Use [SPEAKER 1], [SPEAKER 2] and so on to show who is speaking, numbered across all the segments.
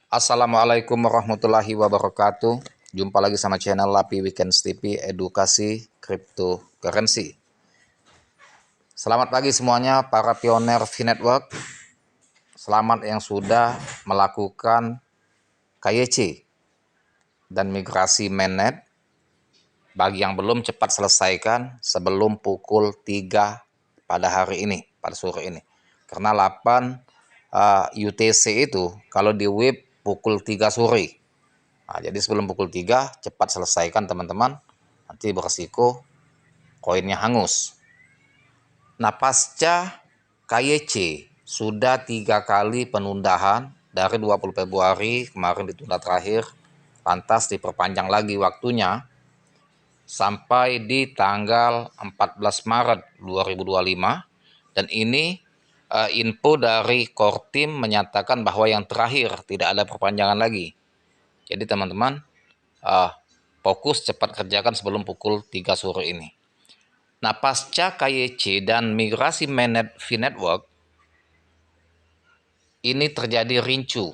[SPEAKER 1] Assalamualaikum warahmatullahi wabarakatuh. Jumpa lagi sama channel Lapi Weekends TV Edukasi Cryptocurrency. Selamat pagi semuanya para pioner V-Network. Selamat yang sudah melakukan KYC dan migrasi mainnet. Bagi yang belum, cepat selesaikan sebelum pukul 3 pada hari ini, pada sore ini. Karena 8 UTC itu kalau di WIB pukul 3 sore. Nah, jadi sebelum pukul 3 cepat selesaikan teman-teman, nanti beresiko koinnya hangus. Nah, pasca KYC sudah 3 kali penundaan dari 20 Februari kemarin ditunda terakhir, lantas diperpanjang lagi waktunya sampai di tanggal 14 Maret 2025, dan ini info dari Core Team menyatakan bahwa yang terakhir tidak ada perpanjangan lagi. Jadi teman-teman, fokus cepat kerjakan sebelum pukul 3 sore ini. Nah, pasca KYC dan migrasi mainnet V-Network, ini terjadi rincu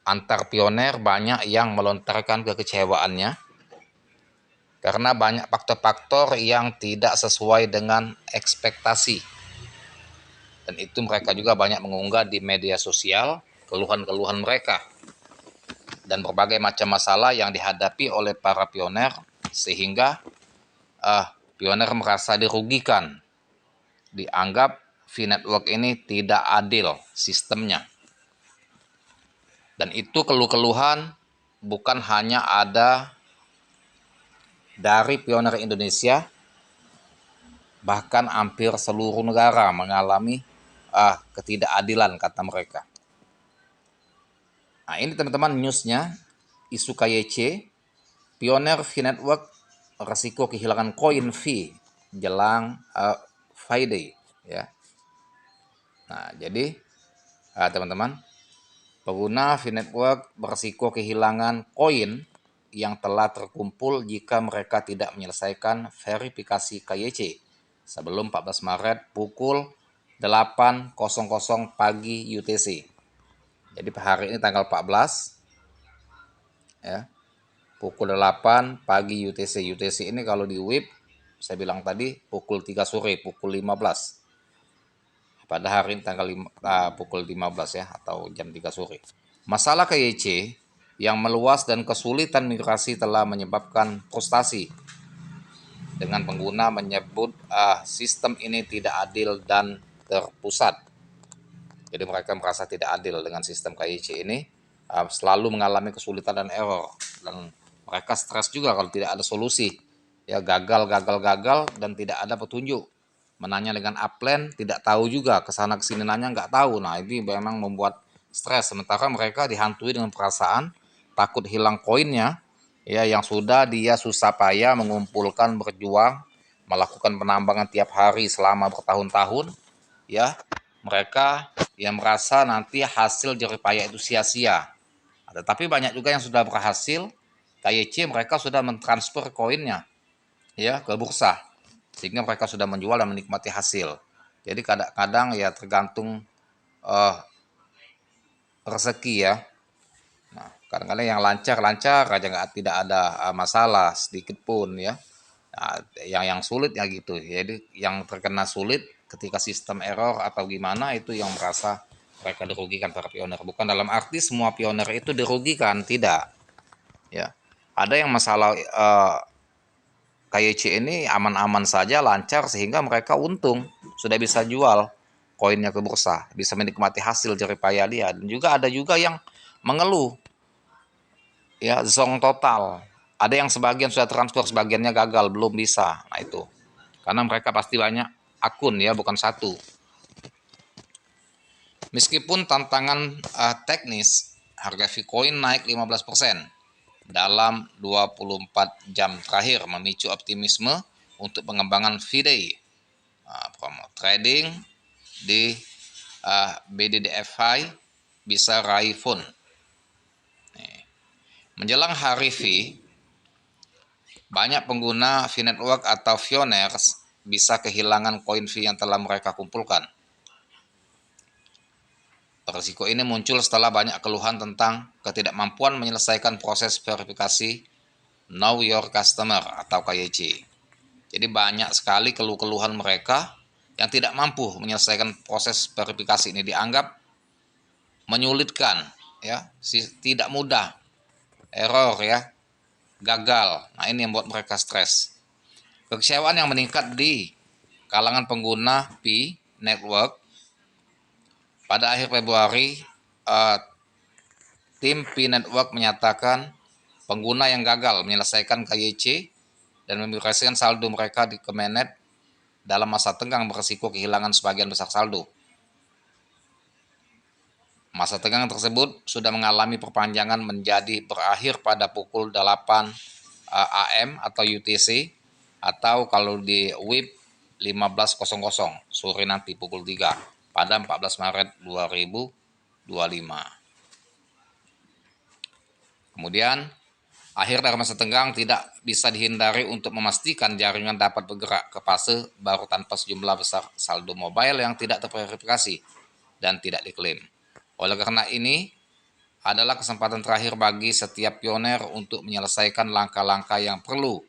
[SPEAKER 1] antar pioner, banyak yang melontarkan kekecewaannya karena banyak faktor-faktor yang tidak sesuai dengan ekspektasi. Dan itu mereka juga banyak mengunggah di media sosial keluhan-keluhan mereka dan berbagai macam masalah yang dihadapi oleh para pioner, sehingga pioner merasa dirugikan, dianggap V-Network ini tidak adil sistemnya. Dan itu keluh-keluhan bukan hanya ada dari pioner Indonesia, bahkan hampir seluruh negara mengalami ketidakadilan, kata mereka. Nah, ini teman-teman newsnya, isu KYC, pioner V-Network resiko kehilangan koin V jelang Friday, ya. Nah, jadi teman-teman, pengguna V-Network berisiko kehilangan koin yang telah terkumpul jika mereka tidak menyelesaikan verifikasi KYC sebelum 14 Maret pukul 8.00 pagi UTC. Jadi hari ini tanggal 14, ya, pukul 8 pagi UTC. UTC ini kalau di WIB saya bilang tadi pukul 3 sore, pukul 15. Pada hari ini tanggal pukul 15, ya, atau jam 3 sore. Masalah KYC yang meluas dan kesulitan migrasi telah menyebabkan frustasi dengan pengguna menyebut sistem ini tidak adil dan terpusat. Jadi mereka merasa tidak adil dengan sistem KYC ini, selalu mengalami kesulitan dan error, dan mereka stres juga kalau tidak ada solusi, ya, gagal dan tidak ada petunjuk. Menanya dengan upline tidak tahu juga, kesana kesini nanya nggak tahu. Nah, ini memang membuat stres, sementara mereka dihantui dengan perasaan takut hilang koinnya, ya, yang sudah dia susah payah mengumpulkan, berjuang, melakukan penambangan tiap hari selama bertahun-tahun, ya. Mereka yang merasa nanti hasil jerih payah itu sia-sia. Tetapi banyak juga yang sudah berhasil KYC, mereka sudah mentransfer koinnya, ya, ke bursa, sehingga mereka sudah menjual dan menikmati hasil. Jadi kadang-kadang ya tergantung rezeki, ya. Nah, kadang-kadang yang lancar aja, tidak ada masalah sedikit pun, ya. Nah, yang sulit ya gitu. Jadi yang terkena sulit ketika sistem error atau gimana, itu yang merasa mereka dirugikan para pioner. Bukan dalam arti semua pioner itu dirugikan, tidak. Ya, ada yang masalah KYC ini aman-aman saja, lancar, sehingga mereka untung, sudah bisa jual koinnya ke bursa, bisa menikmati hasil jerih payah dia. Dan juga ada juga yang mengeluh, ya, zonk total. Ada yang sebagian sudah transfer, sebagiannya gagal, belum bisa. Nah, itu karena mereka pasti banyak akun, ya, bukan satu. Meskipun tantangan teknis, harga Bitcoin naik 15% dalam 24 jam terakhir, memicu optimisme untuk pengembangan V-Day. Promo trading di BDDFI bisa raih fund. Menjelang hari V, banyak pengguna V-Network atau Pioners bisa kehilangan koin V yang telah mereka kumpulkan. Risiko ini muncul setelah banyak keluhan tentang ketidakmampuan menyelesaikan proses verifikasi Know Your Customer atau KYC. Jadi banyak sekali keluhan mereka yang tidak mampu menyelesaikan proses verifikasi ini, dianggap menyulitkan, ya, tidak mudah, error, ya, gagal. Nah, ini yang membuat mereka stres. Kekecewaan yang meningkat di kalangan pengguna Pi Network pada akhir Februari, tim Pi Network menyatakan pengguna yang gagal menyelesaikan KYC dan memigrasikan saldo mereka di Kemenet dalam masa tenggang beresiko kehilangan sebagian besar saldo. Masa tenggang tersebut sudah mengalami perpanjangan menjadi berakhir pada pukul 8 AM atau UTC, atau kalau di WIB 15.00 sore nanti pukul 3 pada 14 Maret 2025. Kemudian, akhir dari masa tenggang tidak bisa dihindari untuk memastikan jaringan dapat bergerak ke fase baru tanpa sejumlah besar saldo mobile yang tidak terverifikasi dan tidak diklaim. Oleh karena ini, adalah kesempatan terakhir bagi setiap pioner untuk menyelesaikan langkah-langkah yang perlu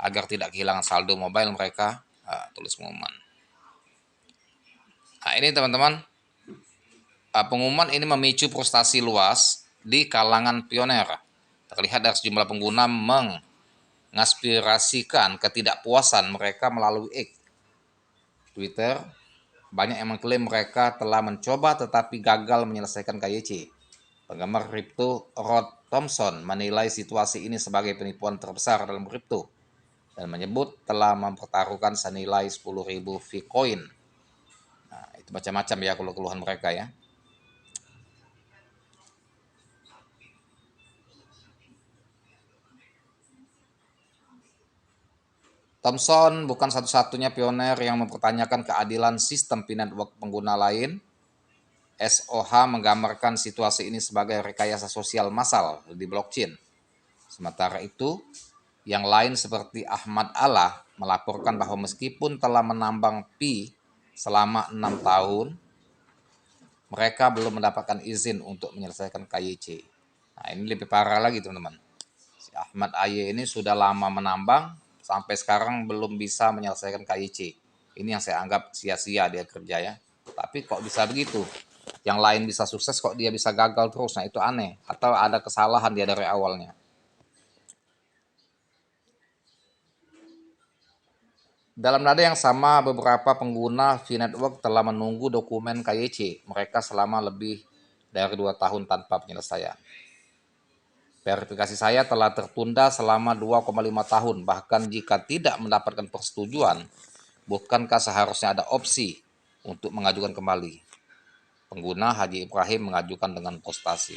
[SPEAKER 1] agar tidak kehilangan saldo mobile mereka, tulis pengumuman. Nah, ini teman-teman, pengumuman ini memicu frustasi luas di kalangan pioner. Terlihat dari sejumlah pengguna mengaspirasikan ketidakpuasan mereka melalui X, Twitter. Banyak yang mengklaim mereka telah mencoba tetapi gagal menyelesaikan KYC. Penggemar kripto Rod Thompson menilai situasi ini sebagai penipuan terbesar dalam kripto dan menyebut telah mempertaruhkan senilai 10.000 Vcoin. Nah, itu macam-macam ya keluhan mereka ya. Thompson bukan satu-satunya pioner yang mempertanyakan keadilan sistem Pi Network. Pengguna lain, SOH, menggambarkan situasi ini sebagai rekayasa sosial massal di blockchain. Sementara itu, yang lain seperti Ahmad Allah melaporkan bahwa meskipun telah menambang Pi selama 6 tahun, mereka belum mendapatkan izin untuk menyelesaikan KYC. Nah, ini lebih parah lagi teman-teman. Si Ahmad Aye ini sudah lama menambang, sampai sekarang belum bisa menyelesaikan KYC. Ini yang saya anggap sia-sia dia kerja ya. Tapi kok bisa begitu? Yang lain bisa sukses, kok dia bisa gagal terus? Nah, itu aneh. Atau ada kesalahan dia dari awalnya. Dalam nada yang sama, beberapa pengguna V-Network telah menunggu dokumen KYC mereka selama lebih dari 2 tahun tanpa penyelesaian. Verifikasi saya telah tertunda selama 2,5 tahun, bahkan jika tidak mendapatkan persetujuan, bukankah seharusnya ada opsi untuk mengajukan kembali? Pengguna Haji Ibrahim mengajukan dengan frustasi.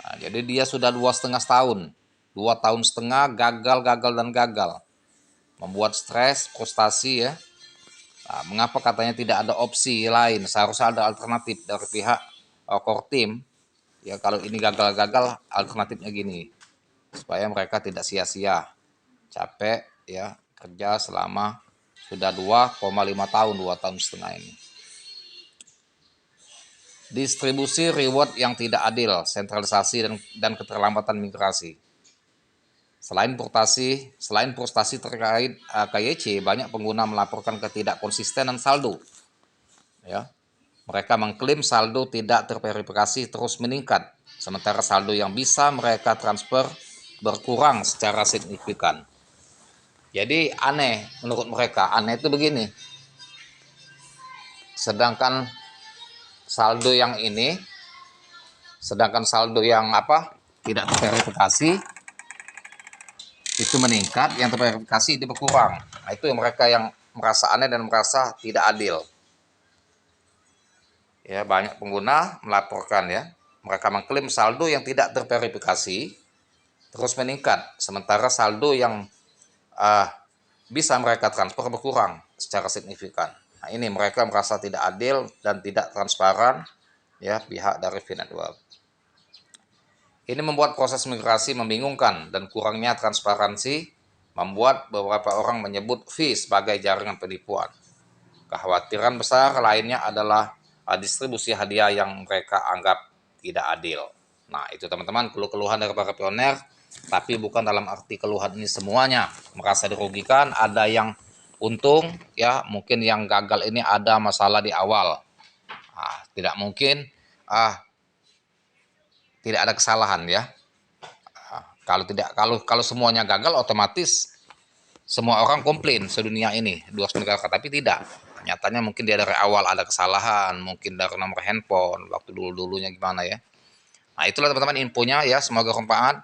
[SPEAKER 1] Nah, jadi dia sudah 2,5 tahun, 2,5 tahun gagal dan gagal. Membuat stres, frustasi ya. Nah, mengapa katanya tidak ada opsi lain? Seharusnya ada alternatif dari pihak core team. Ya, kalau ini gagal-gagal, alternatifnya gini, supaya mereka tidak sia-sia capek ya kerja selama sudah 2,5 tahun, 2,5 tahun ini. Distribusi reward yang tidak adil, sentralisasi dan keterlambatan migrasi. Selain frustasi terkait KYC, banyak pengguna melaporkan ketidakkonsistenan saldo. Ya, mereka mengklaim saldo tidak terverifikasi terus meningkat, sementara saldo yang bisa mereka transfer berkurang secara signifikan. Jadi aneh menurut mereka. Aneh itu begini. Sedangkan saldo yang tidak terverifikasi itu meningkat, yang terverifikasi itu berkurang. Nah, itu yang mereka yang merasa aneh dan merasa tidak adil. Ya, banyak pengguna melaporkan ya, mereka mengklaim saldo yang tidak terverifikasi terus meningkat, sementara saldo yang bisa mereka transfer berkurang secara signifikan. Nah, ini mereka merasa tidak adil dan tidak transparan ya pihak dari V-Network. Ini membuat proses migrasi membingungkan dan kurangnya transparansi membuat beberapa orang menyebut V sebagai jaringan penipuan. Kekhawatiran besar lainnya adalah distribusi hadiah yang mereka anggap tidak adil. Nah, itu teman-teman keluhan dari para pioner, tapi bukan dalam arti keluhan ini semuanya merasa dirugikan, ada yang untung ya, mungkin yang gagal ini ada masalah di awal. Tidak mungkin tidak ada kesalahan ya. Kalau semuanya gagal otomatis semua orang komplain sedunia ini 290 kakak, tapi tidak. Nyatanya mungkin dia dari awal ada kesalahan, mungkin dari nomor handphone waktu dulunya gimana ya. Nah, itulah teman-teman infonya ya, semoga bermanfaat.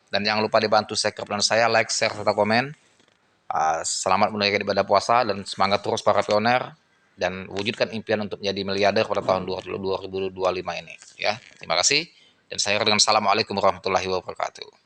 [SPEAKER 1] Dan jangan lupa dibantu subscribe dan saya, like, share, serta komen. Selamat menunaikan ibadah puasa dan semangat terus para pioner dan wujudkan impian untuk menjadi miliarder pada tahun 2025 ini ya. Terima kasih dan saya dengan assalamualaikum warahmatullahi wabarakatuh.